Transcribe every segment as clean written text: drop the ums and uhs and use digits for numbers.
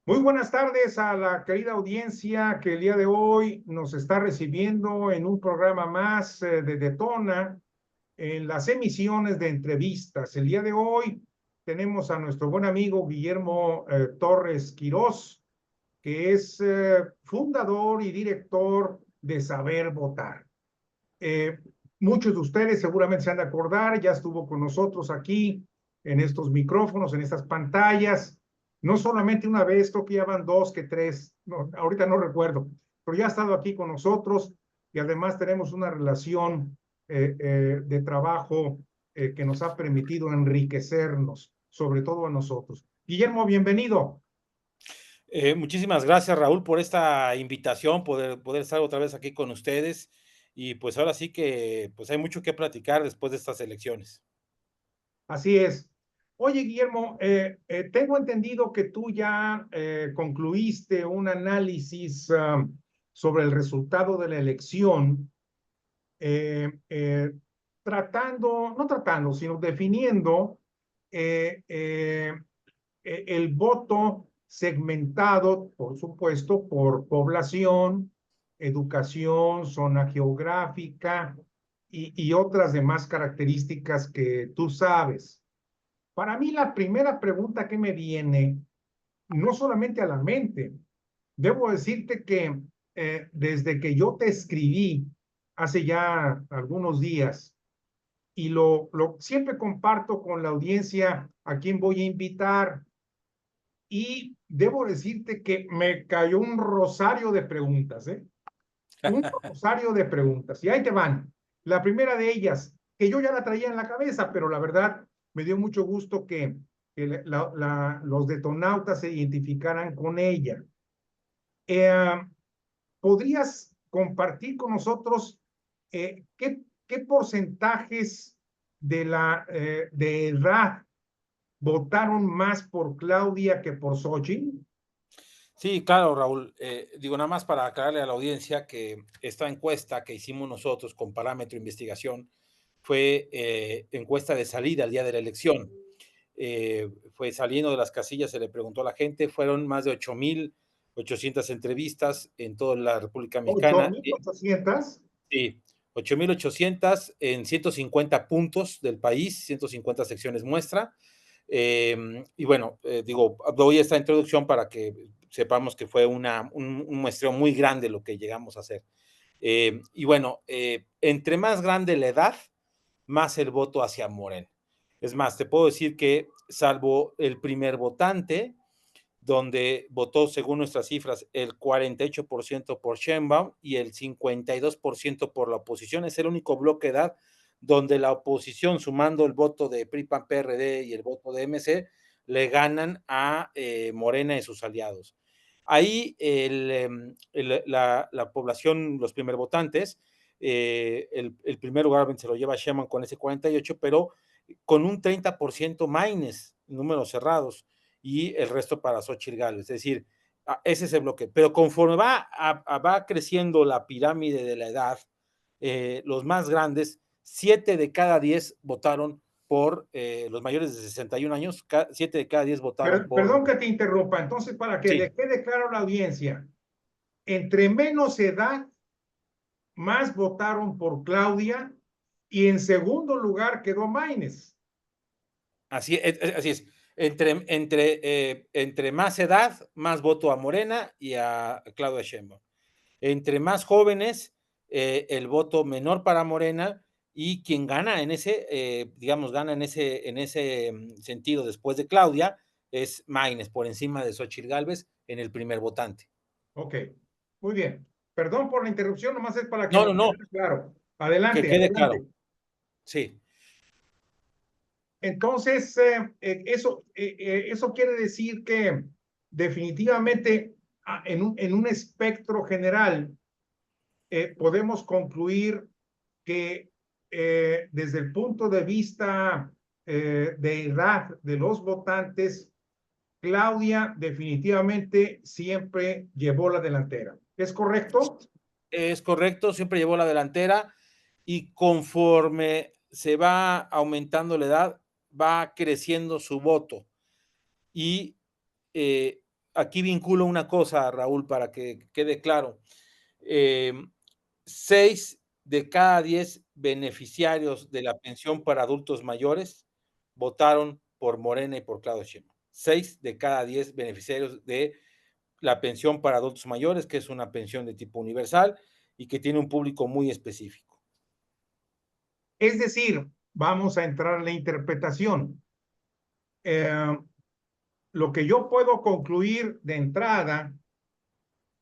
Muy buenas tardes a la querida audiencia que el día de hoy nos está recibiendo en un programa más de Detona en las emisiones de entrevistas. El día de hoy tenemos a nuestro buen amigo Guillermo Torres Quirós, que es fundador y director de Saber Votar. Eh, Muchos de ustedes seguramente se han de acordar, ya estuvo con nosotros aquí en estos micrófonos, en estas pantallas, no solamente una vez, creo que ya van dos, que tres, no, ahorita no recuerdo, pero ya ha estado aquí con nosotros y además tenemos una relación de trabajo que nos ha permitido enriquecernos, sobre todo a nosotros. Guillermo, bienvenido. Muchísimas gracias, Raúl, por esta invitación, poder estar otra vez aquí con ustedes. Y pues ahora sí que pues hay mucho que platicar después de estas elecciones. Así es. Oye, Guillermo, tengo entendido que tú ya concluiste un análisis sobre el resultado de la elección, eh, eh, no tratando, sino definiendo eh, eh, el voto segmentado, por supuesto, por población, educación, zona geográfica y otras demás características que tú sabes. Para mí, la primera pregunta que me viene, no solamente a la mente, debo decirte que desde que yo te escribí hace ya algunos días, y siempre comparto con la audiencia a quien voy a invitar, y debo decirte que me cayó un rosario de preguntas, ¿eh? Un rosario de preguntas. Y ahí te van. La primera de ellas, que yo ya la traía en la cabeza, pero la verdad me dio mucho gusto que los detonautas se identificaran con ella. Eh, ¿Podrías compartir con nosotros qué porcentajes de edad votaron más por Claudia que por Xochitl? Sí, claro, Raúl. Digo, nada más para aclararle a la audiencia que esta encuesta que hicimos nosotros con Parámetro Investigación fue encuesta de salida al día de la elección. Fue saliendo de las casillas, se le preguntó a la gente, fueron más de 8,800 entrevistas en toda la República Mexicana. 8,800. Sí, 8,800 en 150 puntos del país, 150 secciones muestra. Y bueno, digo, doy esta introducción para que sepamos que fue un muestreo muy grande lo que llegamos a hacer. Y bueno, entre más grande la edad, más el voto hacia Morena. Es más, te puedo decir que salvo el primer votante, donde votó, según nuestras cifras, el 48% por Sheinbaum y el 52% por la oposición. Es el único bloque de edad donde la oposición, sumando el voto de PRI, PAN, PRD y el voto de MC, le ganan a Morena y sus aliados. Ahí la población, los primer votantes, el primer lugar se lo lleva Sheinbaum con ese 48, pero con un 30% minus, números cerrados, y el resto para Xochitl Gálvez. Es decir, ese es el bloque. Pero conforme va creciendo la pirámide de la edad, los más grandes, 7 de cada 10 votaron por los mayores de 61 años, 7 de cada 10 votaron por... Perdón que te interrumpa. Entonces, para que Sí, le quede claro a la audiencia, entre menos edad, más votaron por Claudia y en segundo lugar quedó Maines. así es. Entre más edad, más voto a Morena y a Claudia Sheinbaum. Entre más jóvenes, el voto menor para Morena, y quien gana en ese, digamos, gana en ese sentido después de Claudia, es Maines, por encima de Xochitl Gálvez en el primer votante. Ok, muy bien. Perdón por la interrupción, nomás es para que No, nos no, no, quede claro. que Adelante, quede claro. adelante. Sí, Entonces, eso quiere decir que definitivamente en un espectro general podemos concluir que desde el punto de vista de edad de los votantes, Claudia definitivamente siempre llevó la delantera. ¿Es correcto? es correcto, siempre llevó la delantera, y conforme se va aumentando la edad, va creciendo su voto. Y aquí vinculo una cosa, Raúl, para que quede claro. 6 de cada 10 beneficiarios de la pensión para adultos mayores votaron por Morena y por Claudia Sheinbaum. 6 de cada 10 beneficiarios de la pensión para adultos mayores, que es una pensión de tipo universal y que tiene un público muy específico. Es decir, vamos a entrar en la interpretación. Lo que yo puedo concluir de entrada,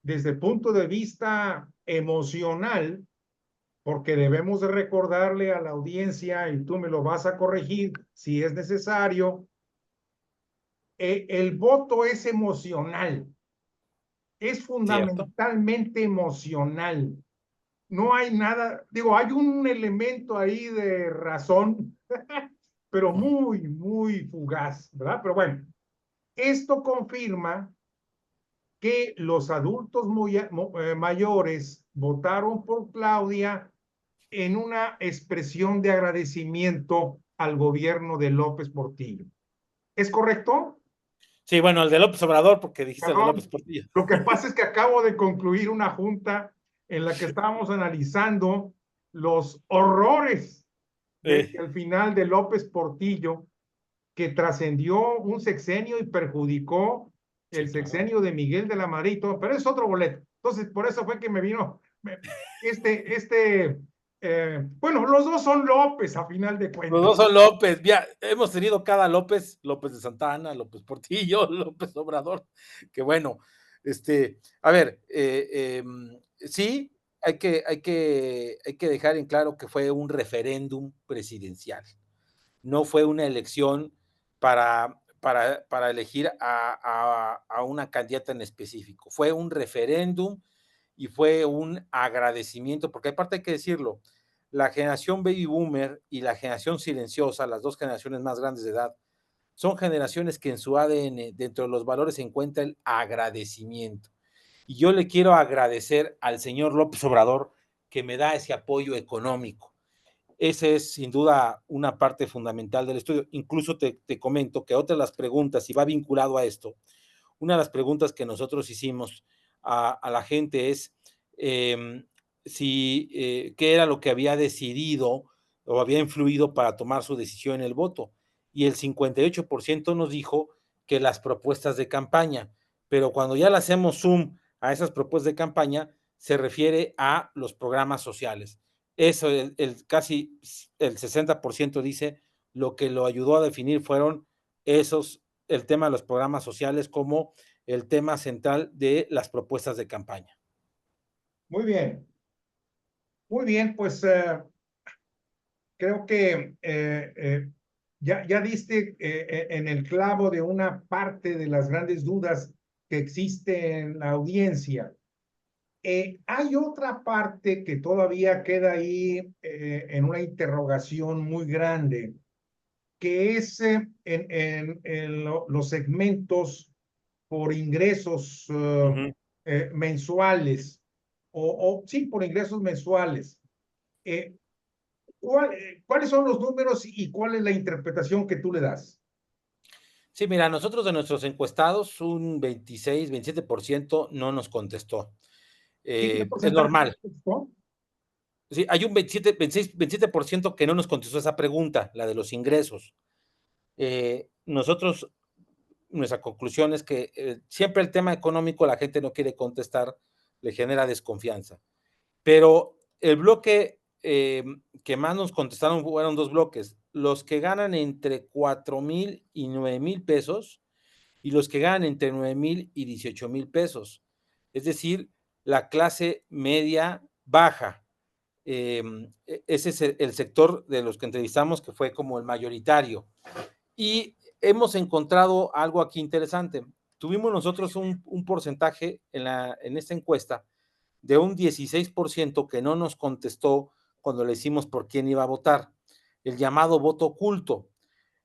desde el punto de vista emocional, porque debemos de recordarle a la audiencia, y tú me lo vas a corregir si es necesario, el voto es emocional, es ¿Cierto? fundamentalmente emocional. No hay nada, digo, hay un elemento ahí de razón, pero muy, muy fugaz, ¿verdad? Pero bueno, esto confirma que los adultos mayores votaron por Claudia en una expresión de agradecimiento al gobierno de López Portillo. ¿Es correcto? Sí, bueno, el de López Obrador, porque dijiste el de López Perdón. Portillo. Lo que pasa es que acabo de concluir una junta en la que estábamos analizando los horrores del final de López Portillo, que trascendió un sexenio y perjudicó el Sí, claro. sexenio de Miguel de la Madrid y todo, pero es otro boleto. Entonces, por eso fue que me vino bueno, los dos son López a final de Los cuentas. dos son López. Ya hemos tenido cada López, López de Santana, López Portillo, López Obrador, que bueno, a ver, sí, hay que dejar en claro que fue un referéndum presidencial. No fue una elección para elegir a una candidata en específico. Fue un referéndum y fue un agradecimiento, porque aparte hay que decirlo, la generación baby boomer y la generación silenciosa, las dos generaciones más grandes de edad, son generaciones que en su ADN, dentro de los valores, se encuentra el agradecimiento. Y yo le quiero agradecer al señor López Obrador que me da ese apoyo económico. Esa es sin duda una parte fundamental del estudio. Incluso te comento que otra de las preguntas, y va vinculado a esto, una de las preguntas que nosotros hicimos a la gente es qué era lo que había decidido o había influido para tomar su decisión en el voto. Y el 58% nos dijo que las propuestas de campaña, pero cuando ya le hacemos zoom a esas propuestas de campaña, se refiere a los programas sociales. Eso, casi el 60% dice lo que lo ayudó a definir fueron el tema de los programas sociales como el tema central de las propuestas de campaña. Muy bien, pues creo que ya diste en el clavo de una parte de las grandes dudas que existe en la audiencia. Hay otra parte que todavía queda ahí en una interrogación muy grande, que es los segmentos por ingresos mensuales, sí, por ingresos mensuales. Eh, ¿Cuáles son los números y cuál es la interpretación que tú le das? Sí, mira, nosotros de nuestros encuestados, un 26, 27% no nos contestó. ¿Y qué Es porcentaje normal. contestó? Sí, hay un 27, 26, 27% que no nos contestó esa pregunta, la de los ingresos. Nosotros, nuestra conclusión es que siempre el tema económico la gente no quiere contestar, le genera desconfianza. Pero el bloque que más nos contestaron fueron dos bloques, los que ganan entre 4,000 y 9,000 pesos y los que ganan entre 9,000 y 18,000 pesos. Es decir, la clase media baja. Ese es el sector de los que entrevistamos que fue como el mayoritario. Y hemos encontrado algo aquí interesante. Tuvimos nosotros un porcentaje en esta encuesta de un 16% que no nos contestó cuando le hicimos por quién iba a votar, el llamado voto oculto.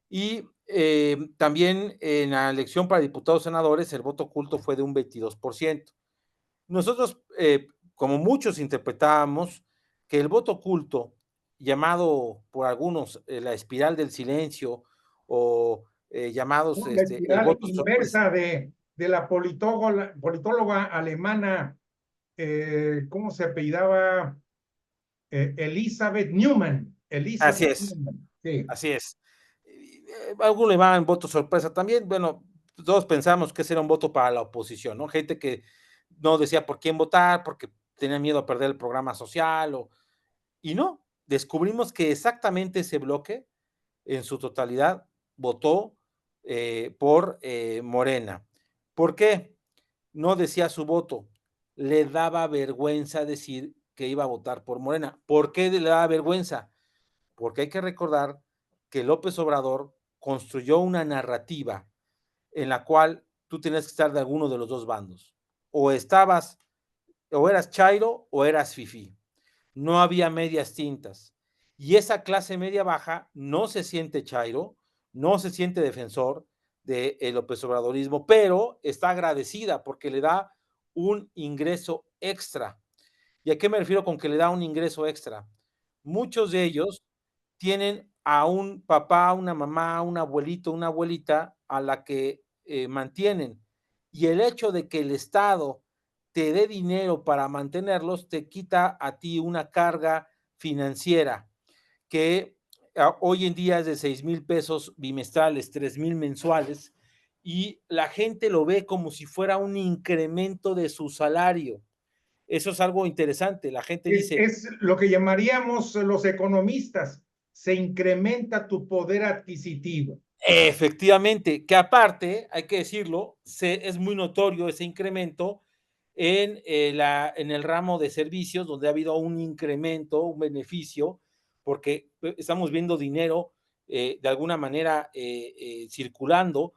Y también en la elección para diputados senadores, el voto oculto fue de un 22%. Nosotros, como muchos interpretábamos, que el voto oculto, llamado por algunos la espiral del silencio o llamados La el espiral voto sorpresa. inversa de la politóloga alemana, ¿cómo se apellidaba? Elizabeth Newman. Así Elizabeth es, Newman, sí. así es. Algunos le van voto sorpresa también. Bueno, todos pensamos que ese era un voto para la oposición, ¿no? Gente que no decía por quién votar, porque tenía miedo a perder el programa social, y no, descubrimos que exactamente ese bloque, en su totalidad, votó por Morena. ¿Por qué? No decía su voto, le daba vergüenza decir que iba a votar por Morena. ¿Por qué le daba vergüenza? Porque hay que recordar que López Obrador construyó una narrativa en la cual tú tenías que estar de alguno de los dos bandos. O estabas, o eras chairo o eras fifí. No había medias tintas. Y esa clase media baja no se siente chairo, no se siente defensor del López Obradorismo, pero está agradecida porque le da un ingreso extra. ¿Y a qué me refiero con que le da un ingreso extra? Muchos de ellos tienen a un papá, una mamá, un abuelito, una abuelita a la que mantienen. Y el hecho de que el Estado te dé dinero para mantenerlos te quita a ti una carga financiera que hoy en día es de 6,000 pesos bimestrales, 3,000 mensuales, y la gente lo ve como si fuera un incremento de su salario. Eso es algo interesante. La gente dice, Es lo que llamaríamos los economistas, se incrementa tu poder adquisitivo. efectivamente, que aparte, hay que decirlo, es muy notorio ese incremento en el ramo de servicios, donde ha habido un incremento, un beneficio, porque estamos viendo dinero de alguna manera circulando,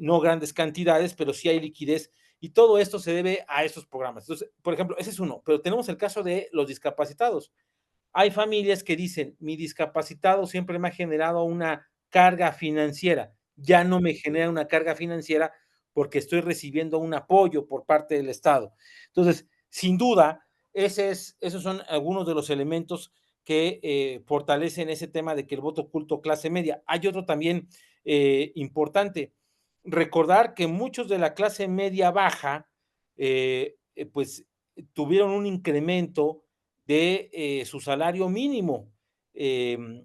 no grandes cantidades, pero sí hay liquidez. Y todo esto se debe a estos programas. Entonces, por ejemplo, ese es uno, pero tenemos el caso de los discapacitados. Hay familias que dicen, mi discapacitado siempre me ha generado una carga financiera, ya no me genera una carga financiera porque estoy recibiendo un apoyo por parte del Estado. Entonces, sin duda, esos son algunos de los elementos que fortalecen ese tema de que el voto oculto clase media. Hay otro también importante, recordar que muchos de la clase media baja, pues tuvieron un incremento de su salario mínimo. Eh,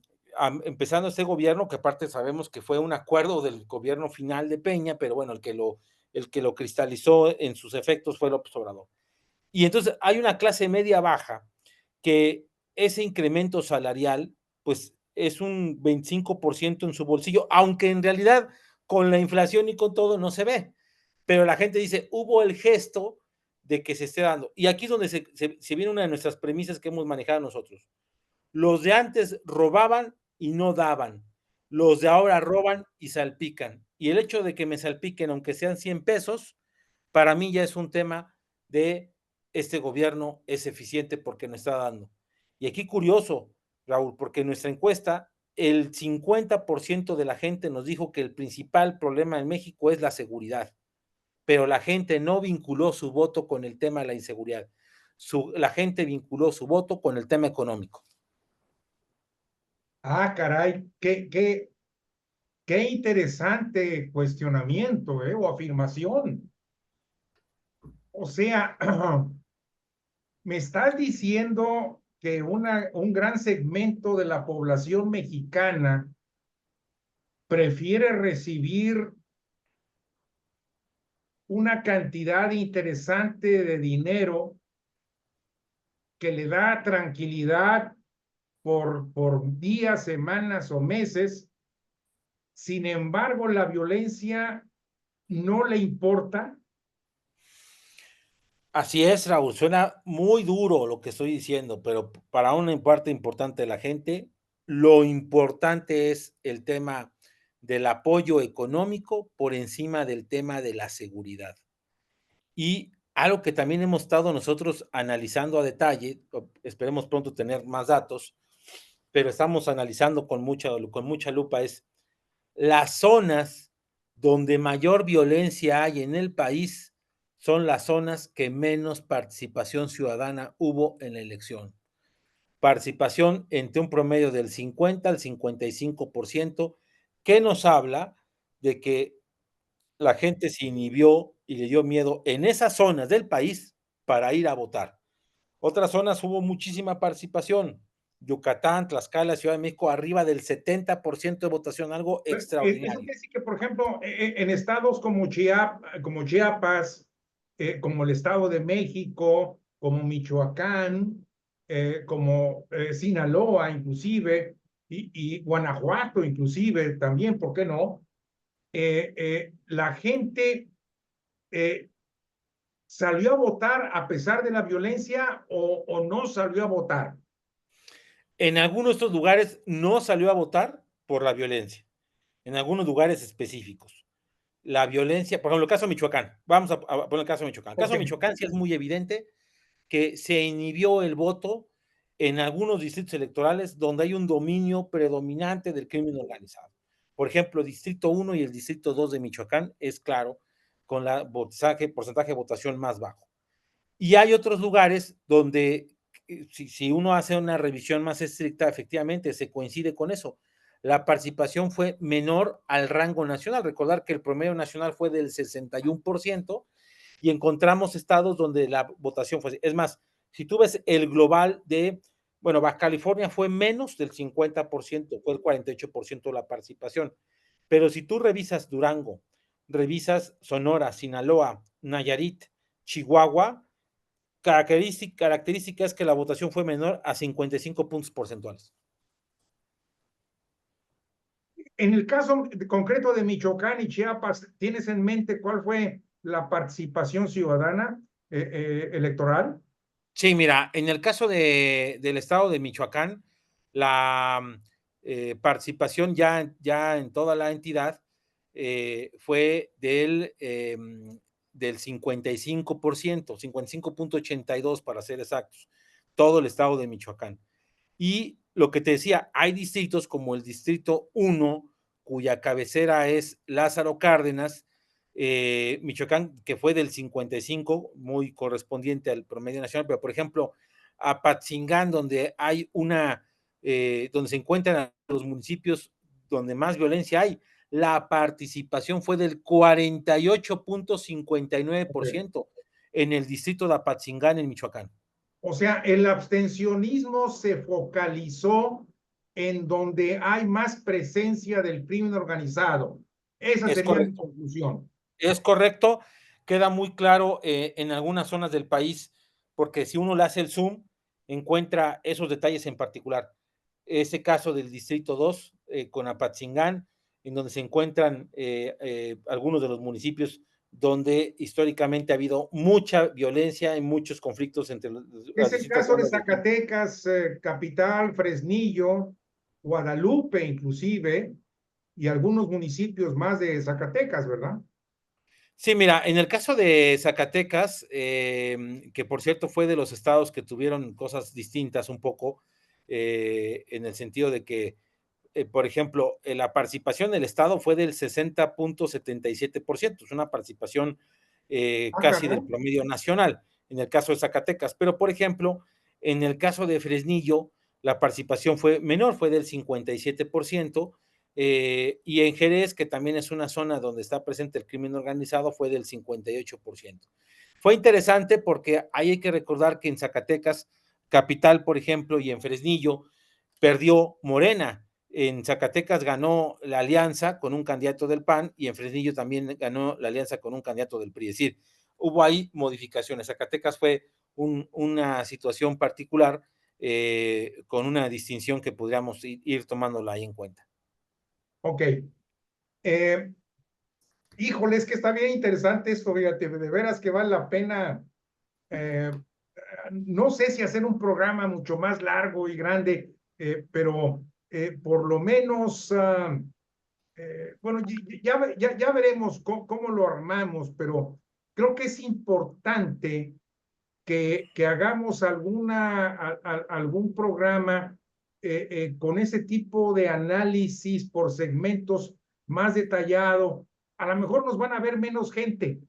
Empezando este gobierno, que aparte sabemos que fue un acuerdo del gobierno final de Peña, pero bueno, el que lo cristalizó en sus efectos fue López Obrador. Y entonces hay una clase media baja que ese incremento salarial, pues es un 25% en su bolsillo, aunque en realidad con la inflación y con todo no se ve. Pero la gente dice, hubo el gesto de que se esté dando. Y aquí es donde se viene una de nuestras premisas que hemos manejado nosotros. Los de antes robaban y no daban. Los de ahora roban y salpican. Y el hecho de que me salpiquen, aunque sean 100 pesos, para mí ya es un tema de este gobierno es eficiente porque nos está dando. Y aquí curioso, Raúl, porque en nuestra encuesta, el 50% de la gente nos dijo que el principal problema en México es la seguridad, pero la gente no vinculó su voto con el tema de la inseguridad. La gente vinculó su voto con el tema económico. Ah, caray, qué interesante cuestionamiento, o afirmación. O sea, me estás diciendo que un gran segmento de la población mexicana prefiere recibir una cantidad interesante de dinero que le da tranquilidad por días, semanas o meses. Sin embargo, la violencia no le importa. Así es, Raúl, suena muy duro lo que estoy diciendo, pero para una parte importante de la gente, lo importante es el tema del apoyo económico por encima del tema de la seguridad. Y algo que también hemos estado nosotros analizando a detalle, esperemos pronto tener más datos, pero estamos analizando con mucha lupa, es las zonas donde mayor violencia hay en el país son las zonas que menos participación ciudadana hubo en la elección. Participación entre un promedio del 50 al 55%, que nos habla de que la gente se inhibió y le dio miedo en esas zonas del país para ir a votar. Otras zonas hubo muchísima participación. Yucatán, Tlaxcala, Ciudad de México, arriba del 70% de votación, algo Eso extraordinario. quiere decir que, por ejemplo, en estados como Chiapas, como el Estado de México, como Michoacán, como Sinaloa, inclusive, y Guanajuato, inclusive, también, ¿por qué no? La gente eh, salió a votar a pesar de la violencia o no salió a votar. En algunos de estos lugares no salió a votar por la violencia, en algunos lugares específicos. La violencia, por ejemplo, el caso de Michoacán, vamos a poner el caso de Michoacán. El caso Ok, de Michoacán sí es muy evidente que se inhibió el voto en algunos distritos electorales donde hay un dominio predominante del crimen organizado. Por ejemplo, el Distrito 1 y el Distrito 2 de Michoacán es claro, con la porcentaje de votación más bajo. Y hay otros lugares donde, si uno hace una revisión más estricta, efectivamente se coincide con eso. La participación fue menor al rango nacional. Recordar que el promedio nacional fue del 61% y encontramos estados donde la votación fue. Es más, si tú ves el global de, bueno, Baja California fue menos del 50%, fue el 48% de la participación. Pero si tú revisas Durango, revisas Sonora, Sinaloa, Nayarit, Chihuahua, característica es que la votación fue menor a 55 puntos porcentuales. En el caso concreto de Michoacán y Chiapas, ¿tienes en mente cuál fue la participación ciudadana electoral? Sí, mira, en el caso del estado de Michoacán, la participación ya en toda la entidad fue del 55%, 55.82 para ser exactos, todo el estado de Michoacán. Y lo que te decía, hay distritos como el Distrito 1, cuya cabecera es Lázaro Cárdenas, Michoacán, que fue del 55, muy correspondiente al promedio nacional, pero por ejemplo, Apatzingán, donde hay donde se encuentran los municipios donde más violencia hay, la participación fue del 48.59% Okay. en el distrito de Apatzingán, en Michoacán. O sea, el abstencionismo se focalizó en donde hay más presencia del crimen organizado. Esa Es sería mi correcto. conclusión. Es correcto, queda muy claro en algunas zonas del país, porque si uno le hace el zoom, encuentra esos detalles en particular. Ese caso del Distrito 2 con Apatzingán, en donde se encuentran algunos de los municipios donde históricamente ha habido mucha violencia y muchos conflictos entre las Es el distintas caso de bandas del crimen. Zacatecas, capital, Fresnillo, Guadalupe inclusive, y algunos municipios más de Zacatecas, ¿verdad? Sí, mira, en el caso de Zacatecas, que por cierto fue de los estados que tuvieron cosas distintas un poco, en el sentido de que, por ejemplo, la participación del estado fue del 60.77%, es una participación Ah, casi caray. del promedio nacional, en el caso de Zacatecas, pero por ejemplo, en el caso de Fresnillo, la participación fue menor, fue del 57%, y en Jerez, que también es una zona donde está presente el crimen organizado, fue del 58%. Fue interesante porque ahí hay que recordar que en Zacatecas, capital, por ejemplo, y en Fresnillo, perdió Morena. En Zacatecas ganó la alianza con un candidato del PAN y en Fresnillo también ganó la alianza con un candidato del PRI. Es decir, hubo ahí modificaciones. Zacatecas fue una situación particular con una distinción que podríamos ir tomándola ahí en cuenta. Ok. Eh, Híjole, es que está bien interesante esto, fíjate, de veras que vale la pena. eh, no sé si hacer un programa mucho más largo y grande, pero por lo menos, bueno, ya veremos cómo lo armamos, pero creo que es importante que hagamos algún programa con ese tipo de análisis por segmentos más detallado. A lo mejor nos van a ver menos gente,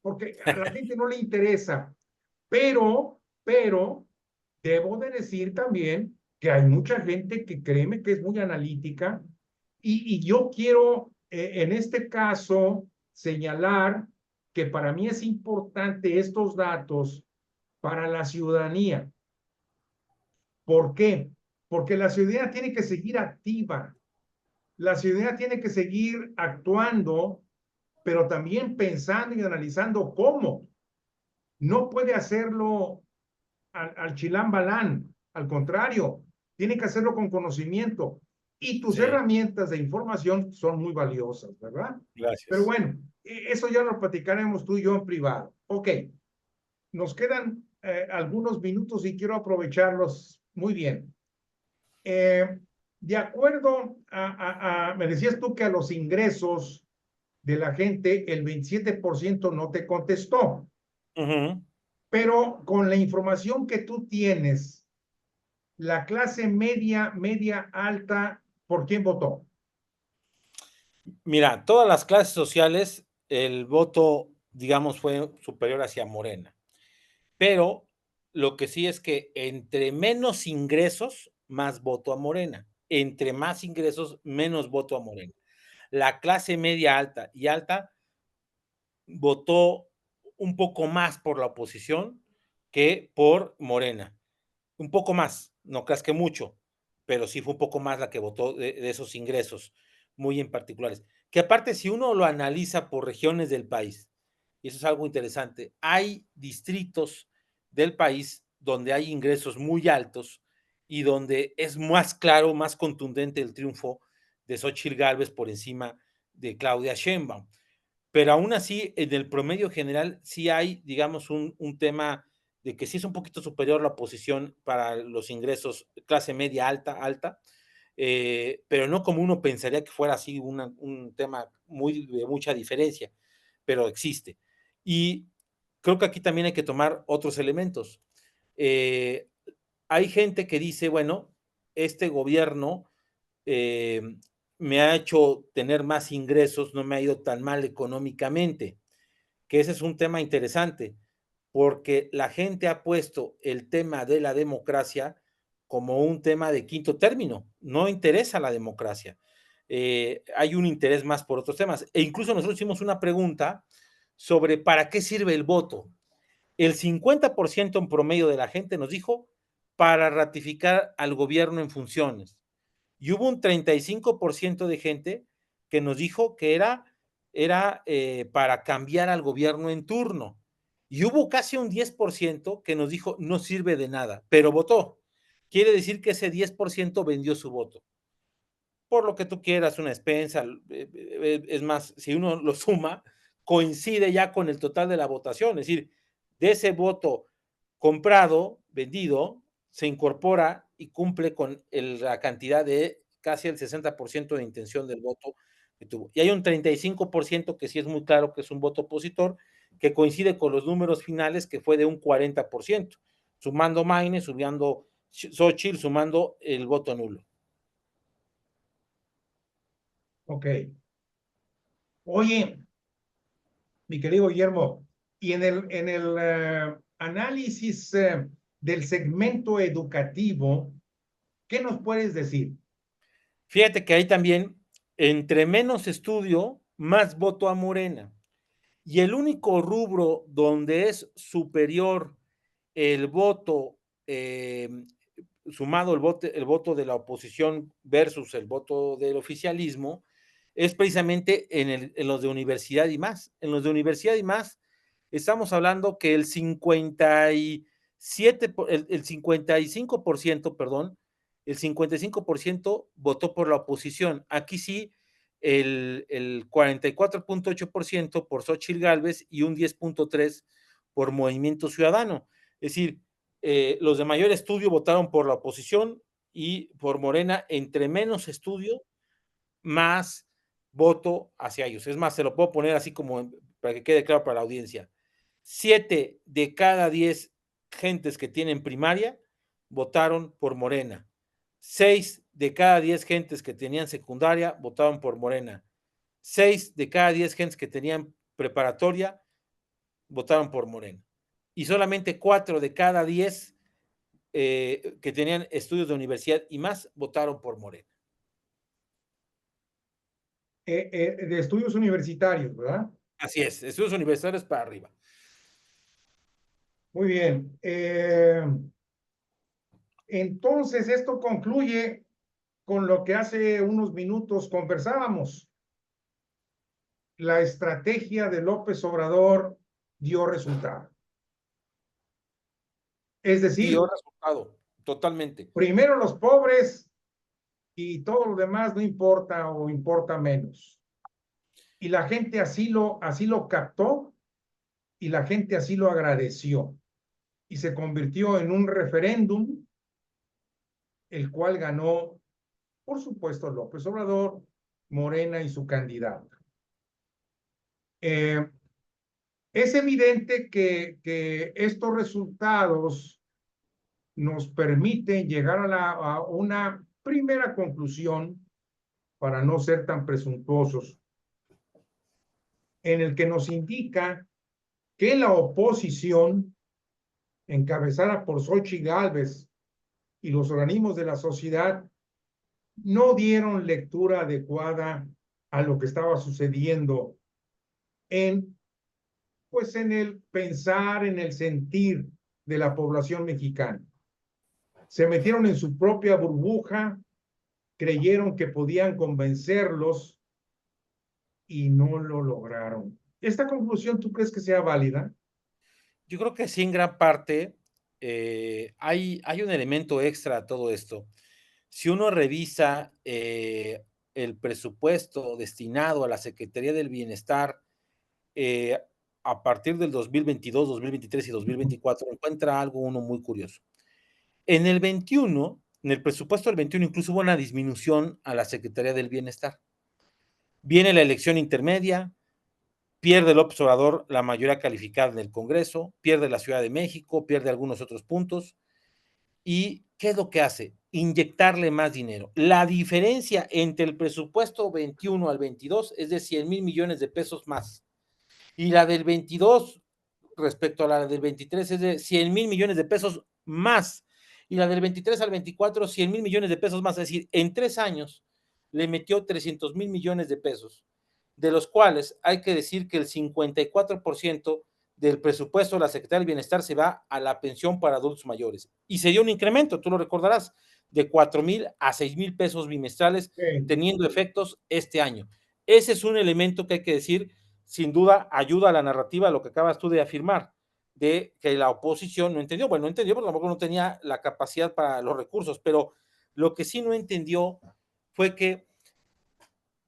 porque a la gente no le interesa, pero debo de decir también que hay mucha gente que créeme que es muy analítica y yo quiero en este caso señalar que para mí es importante estos datos para la ciudadanía. ¿Por qué? Porque la ciudadanía tiene que seguir activa, la ciudadanía tiene que seguir actuando, pero también pensando y analizando cómo. No puede hacerlo al chilán balán, al contrario, tiene que hacerlo con conocimiento. Y tus Sí, herramientas de información son muy valiosas, ¿verdad? Pero gracias. bueno, eso ya lo platicaremos tú y yo en privado. Ok, nos quedan algunos minutos y quiero aprovecharlos muy bien. De acuerdo me decías tú que a los ingresos de la gente el 27% no te contestó, Ujú. pero con la información que tú tienes, la clase media, media alta, ¿por quién votó? Mira, todas las clases sociales, el voto, digamos, fue superior hacia Morena. Pero lo que sí es que entre menos ingresos, más voto a Morena. Entre más ingresos, menos voto a Morena. La clase media alta y alta votó un poco más por la oposición que por Morena. Un poco más, no creas que mucho, pero sí fue un poco más la que votó de esos ingresos muy en particulares. Que aparte, si uno lo analiza por regiones del país, y eso es algo interesante, hay distritos del país donde hay ingresos muy altos y donde es más claro, más contundente el triunfo de Xochitl Gálvez por encima de Claudia Sheinbaum. Pero aún así, en el promedio general, sí hay, digamos, un tema de que sí es un poquito superior la oposición para los ingresos clase media alta, alta, pero no como uno pensaría que fuera así un tema muy, de mucha diferencia, pero existe. Y creo que aquí también hay que tomar otros elementos. Eh, Hay gente que dice, bueno, este gobierno eh, me ha hecho tener más ingresos, no me ha ido tan mal económicamente, que ese es un tema interesante, porque la gente ha puesto el tema de la democracia como un tema de quinto término, no interesa la democracia. Hay un interés más por otros temas. E incluso nosotros hicimos una pregunta sobre para qué sirve el voto. El 50% en promedio de la gente nos dijo para ratificar al gobierno en funciones. Y hubo un 35% de gente que nos dijo que era para cambiar al gobierno en turno. Y hubo casi un 10% que nos dijo no sirve de nada, pero votó. Quiere decir que ese 10% vendió su voto. Por lo que tú quieras, una despensa, es más, si uno lo suma, coincide ya con el total de la votación. Es decir, de ese voto comprado, vendido, se incorpora y cumple con la cantidad de casi el 60% de intención del voto que tuvo. Y hay un 35% que sí es muy claro que es un voto opositor, que coincide con los números finales, que fue de un 40%, sumando Maine, sumando Xochitl, sumando el voto nulo. Ok. Oye, mi querido Guillermo, y en el análisis del segmento educativo, ¿qué nos puedes decir? Fíjate que ahí también, entre menos estudio, más voto a Morena. Y el único rubro donde es superior el voto, sumado el voto de la oposición versus el voto del oficialismo, es precisamente en los de universidad y más. En los de universidad y más, estamos hablando que el 57, el 55%, perdón, el 55% votó por la oposición. Aquí sí, el 44.8% por Xochitl Gálvez y un 10.3% por Movimiento Ciudadano. Es decir, los de mayor estudio votaron por la oposición y por Morena. Entre menos estudio, más voto hacia ellos. Es más, se lo puedo poner así como para que quede claro para la audiencia. 7 de cada 10 gentes que tienen primaria votaron por Morena. 6 de cada 10 gentes que tenían secundaria votaron por Morena. 6 de cada 10 gentes que tenían preparatoria votaron por Morena. Y solamente 4 de cada 10 que tenían estudios de universidad y más votaron por Morena. De estudios universitarios, ¿verdad? Así es, estudios universitarios para arriba. Muy bien. Entonces, esto concluye con lo que hace unos minutos conversábamos. La estrategia de López Obrador dio resultado. Es Dio decir, resultado, totalmente. primero los pobres y todo lo demás no importa o importa menos. Y la gente así lo captó y la gente así lo agradeció. Y se convirtió en un referéndum, el cual ganó, por supuesto, López Obrador, Morena y su candidato. Eh, es evidente que estos resultados nos permiten llegar a una primera conclusión, para no ser tan presuntuosos, en el que nos indica que la oposición, encabezada por Xochitl Gálvez y los organismos de la sociedad, no dieron lectura adecuada a lo que estaba sucediendo en, pues, en el pensar, en el sentir de la población mexicana. Se metieron en su propia burbuja, creyeron que podían convencerlos y no lo lograron. ¿Esta conclusión tú crees que sea válida? Yo creo que sí, en gran parte, hay un elemento extra a todo esto. Si uno revisa el presupuesto destinado a la Secretaría del Bienestar eh, a partir del 2022, 2023 y 2024, encuentra algo uno muy curioso. En el 21, en el presupuesto del 21, incluso hubo una disminución a la Secretaría del Bienestar. Viene la elección intermedia, pierde el observador la mayoría calificada en el Congreso, pierde la Ciudad de México, pierde algunos otros puntos. ¿Y qué es lo que hace? Inyectarle más dinero. La diferencia entre el presupuesto 21 al 22 es de 100,000 millones de pesos más. Y la del 22 respecto a la del 23 es de 100,000 millones de pesos más. Y la del 23 al 24, 100,000 millones de pesos más. Es decir, en 3 años le metió 300,000 millones de pesos, de los cuales hay que decir que el 54% del presupuesto de la Secretaría del Bienestar se va a la pensión para adultos mayores. Y se dio un incremento, tú lo recordarás, de 4,000 a 6,000 pesos bimestrales, Sí. teniendo efectos este año. Ese es un elemento que hay que decir, sin duda, ayuda a la narrativa, lo que acabas tú de afirmar, de que la oposición no entendió. Bueno, no entendió porque tampoco no tenía la capacidad para los recursos, pero lo que sí no entendió fue que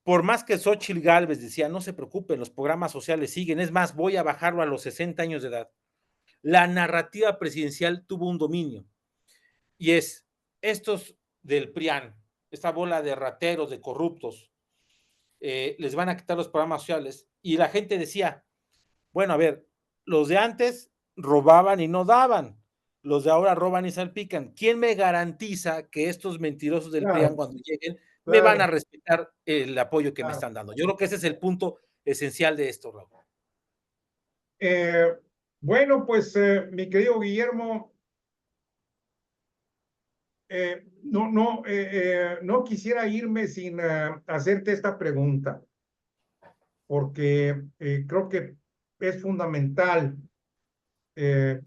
por más que Xochitl Gálvez decía, no se preocupen, los programas sociales siguen, es más, voy a bajarlo a los 60 años de edad, la narrativa presidencial tuvo un dominio, y es, estos del PRIAN, esta bola de rateros, de corruptos, les van a quitar los programas sociales, y la gente decía, bueno, a ver, los de antes robaban y no daban, los de ahora roban y salpican. ¿Quién me garantiza que estos mentirosos del PRIAN, Claro, cuando lleguen, me van a claro, respetar el apoyo que me claro. están dando? Yo creo que ese es el punto esencial de esto, Raúl. Eh, bueno, pues mi querido Guillermo, no quisiera irme sin hacerte esta pregunta, porque creo que es fundamental eh,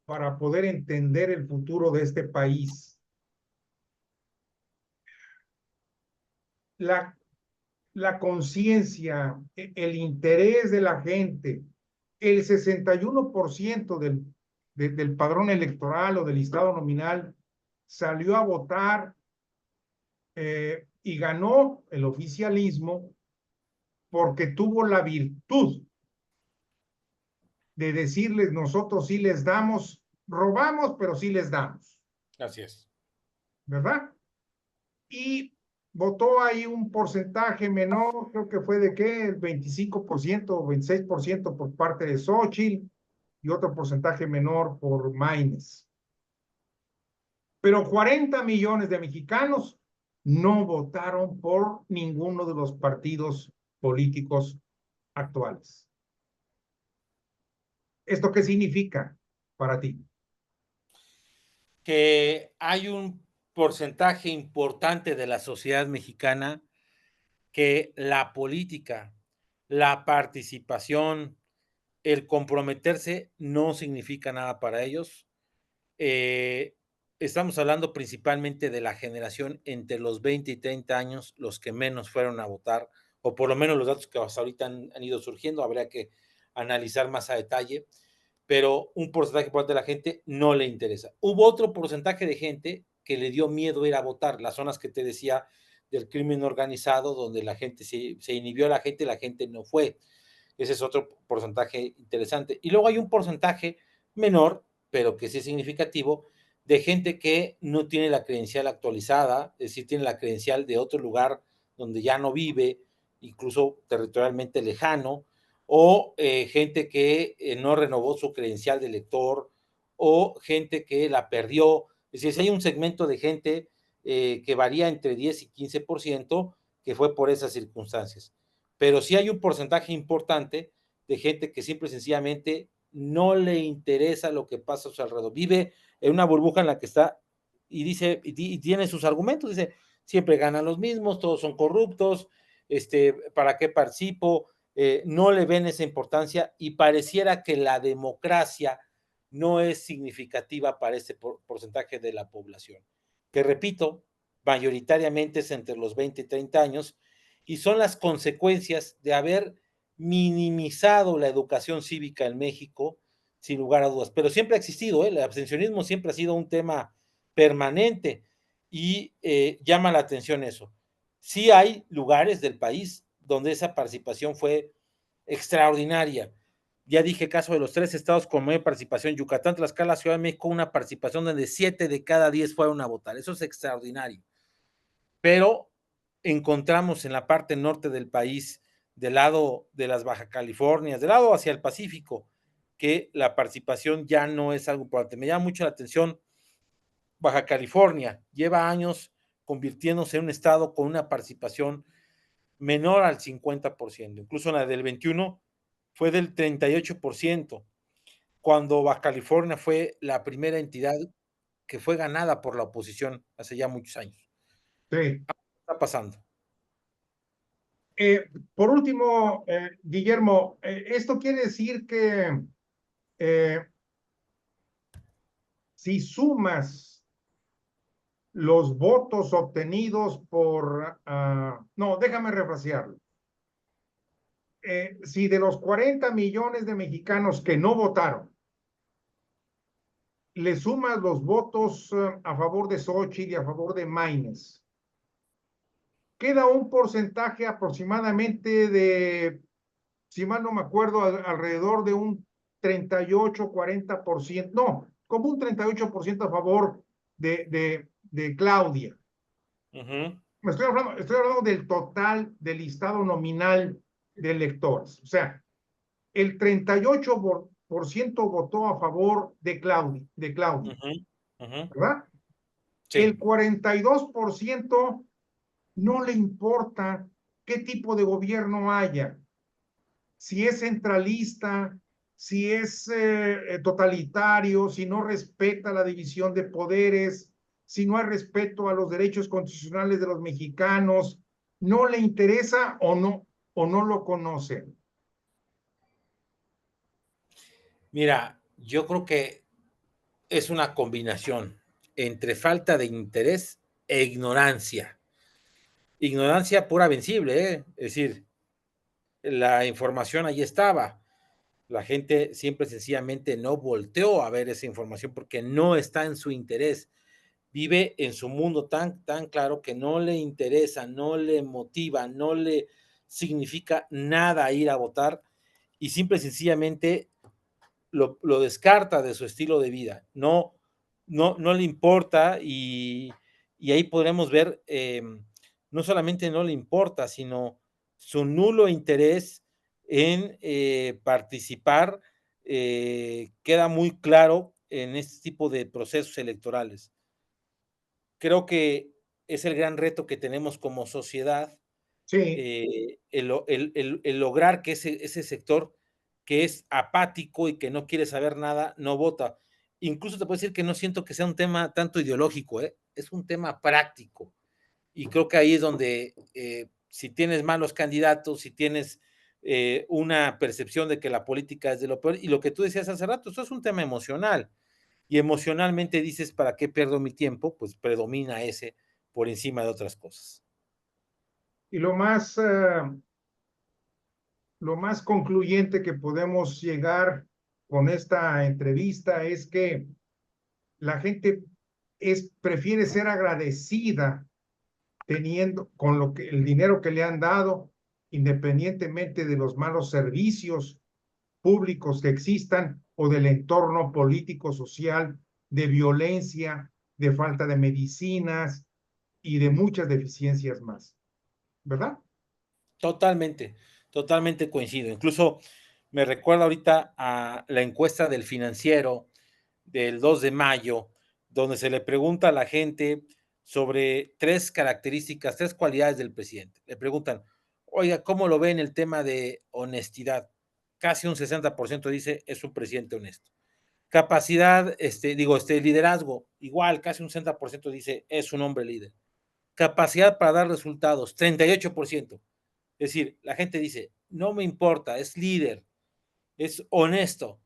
para poder entender el futuro de este país. La, la conciencia, el interés de la gente, el 61% del padrón electoral o del listado nominal salió a votar y ganó el oficialismo porque tuvo la virtud de decirles: nosotros sí les damos, robamos, pero sí les damos, Así es. ¿verdad? Y votó ahí un porcentaje menor, creo que fue de qué, el 25% o 26% por parte de Xochitl y otro porcentaje menor por Maines. Pero 40 millones de mexicanos no votaron por ninguno de los partidos políticos actuales. ¿Esto qué significa para ti? Que hay un porcentaje importante de la sociedad mexicana que la política, la participación, el comprometerse no significa nada para ellos. Eh, Estamos hablando principalmente de la generación entre los 20 y 30 años, los que menos fueron a votar, o por lo menos los datos que hasta ahorita han ido surgiendo, habría que analizar más a detalle, pero un porcentaje importante de la gente no le interesa. Hubo otro porcentaje de gente que le dio miedo ir a votar, las zonas que te decía del crimen organizado, donde la gente se inhibió, la gente no fue. Ese es otro porcentaje interesante. Y luego hay un porcentaje menor, pero que sí es significativo, de gente que no tiene la credencial actualizada, es decir, tiene la credencial de otro lugar donde ya no vive, incluso territorialmente lejano, o gente que no renovó su credencial de elector, o gente que la perdió. Es decir, si hay un segmento de gente que varía entre 10 y 15%, que fue por esas circunstancias. Pero sí hay un porcentaje importante de gente que simple y sencillamente no le interesa lo que pasa a su alrededor. Vive en una burbuja en la que está y dice, y tiene sus argumentos, dice, siempre ganan los mismos, todos son corruptos, ¿para qué participo? No le ven esa importancia y pareciera que la democracia no es significativa para ese porcentaje de la población, que repito, mayoritariamente es entre los 20 y 30 años, y son las consecuencias de haber minimizado la educación cívica en México, sin lugar a dudas. Pero siempre ha existido, el abstencionismo siempre ha sido un tema permanente y llama la atención eso. Sí hay lugares del país donde esa participación fue extraordinaria. Ya dije, caso de los 3 estados con mayor participación, Yucatán, Tlaxcala, Ciudad de México, una participación donde 7 de cada 10 fueron a votar. Eso es extraordinario. Pero encontramos en la parte norte del país, del lado de las Baja Californias, del lado hacia el Pacífico, que la participación ya no es algo importante. Me llama mucho la atención Baja California, lleva años convirtiéndose en un estado con una participación menor al 50%, incluso en la del 21 fue del 38%, cuando Baja California fue la primera entidad que fue ganada por la oposición hace ya muchos años. Sí. ¿Qué está pasando? Por último, Guillermo, esto quiere decir que eh, si sumas los votos obtenidos por, no, déjame refrasearlo. Si de los 40 millones de mexicanos que no votaron, le sumas los votos a favor de Xochitl y a favor de Maines, queda un porcentaje aproximadamente de, si mal no me acuerdo, alrededor de un 38-40%, no, como un 38% a favor de Claudia. Estoy hablando del total del listado nominal de electores. O sea, el 38% votó a favor de Claudia, ¿verdad? Sí. El 42% no le importa qué tipo de gobierno haya, si es centralista, si es totalitario, si no respeta la división de poderes, si no hay respeto a los derechos constitucionales de los mexicanos, no le interesa o no lo conocen. Mira, yo creo que es una combinación entre falta de interés e ignorancia. Ignorancia pura vencible, ¿eh? Es decir, la información ahí estaba. La gente siempre sencillamente no volteó a ver esa información porque no está en su interés. Vive en su mundo tan claro que no le interesa, no le motiva, no le significa nada ir a votar y simple y sencillamente lo descarta de su estilo de vida. No le importa y ahí podremos ver, no solamente no le importa, sino su nulo interés en participar, queda muy claro en este tipo de procesos electorales. Creo que es el gran reto que tenemos como sociedad, Sí, el lograr que ese sector que es apático y que no quiere saber nada, no vota. Incluso te puedo decir que no siento que sea un tema tanto ideológico, ¿eh? Es un tema práctico. Y creo que ahí es donde si tienes malos candidatos, si tienes una percepción de que la política es de lo peor. Y lo que tú decías hace rato, esto es un tema emocional. Y emocionalmente dices, ¿para qué pierdo mi tiempo? Pues predomina ese por encima de otras cosas. Y lo más concluyente que podemos llegar con esta entrevista es que la gente prefiere ser agradecida teniendo con el dinero que le han dado, independientemente de los malos servicios públicos que existan o del entorno político, social, de violencia, de falta de medicinas y de muchas deficiencias más, ¿verdad? Totalmente, totalmente coincido. Incluso me recuerda ahorita a la encuesta del Financiero del 2 de mayo, donde se le pregunta a la gente sobre tres características, tres cualidades del presidente. Le preguntan, oiga, ¿cómo lo ve en el tema de honestidad? Casi un 60% dice es un presidente honesto. Capacidad, liderazgo, igual, casi un 60% dice es un hombre líder. Capacidad para dar resultados, 38%. Es decir, la gente dice, no me importa, es líder, es honesto,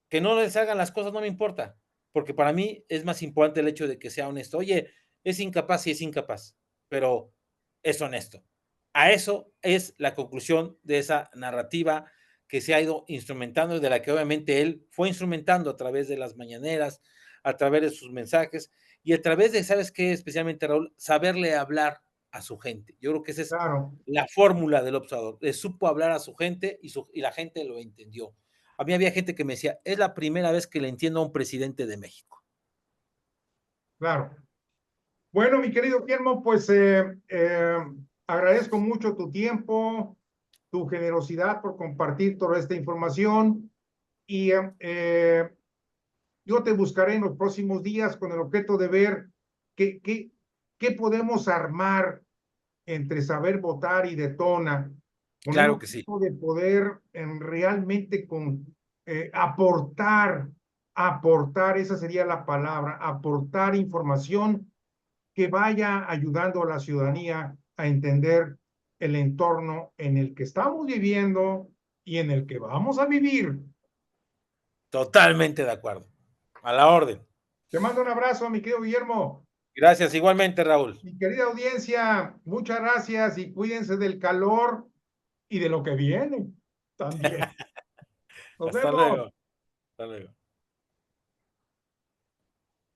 que no les hagan las cosas no me importa, porque para mí es más importante el hecho de que sea honesto. Oye, es incapaz, sí es incapaz, pero es honesto. A eso es la conclusión de esa narrativa que se ha ido instrumentando y de la que obviamente él fue instrumentando a través de las mañaneras, a través de sus mensajes y a través de, ¿sabes qué? Especialmente Raúl, saberle hablar a su gente. Yo creo que esa es Claro, la fórmula del observador. Le supo hablar a su gente y la gente lo entendió. A mí había gente que me decía, es la primera vez que le entiendo a un presidente de México. claro. Bueno, mi querido Guillermo, pues agradezco mucho tu tiempo, tu generosidad por compartir toda esta información y yo te buscaré en los próximos días con el objeto de ver qué, qué, qué podemos armar entre saber votar y detona, con un Claro que sí. objeto de poder realmente aportar, esa sería la palabra, aportar información que vaya ayudando a la ciudadanía a entender el entorno en el que estamos viviendo y en el que vamos a vivir. Totalmente de acuerdo. A la orden. Te mando un abrazo, mi querido Guillermo. Gracias, igualmente, Raúl. Mi querida audiencia, muchas gracias y cuídense del calor y de lo que viene también. Nos Hasta vemos. luego. Hasta luego.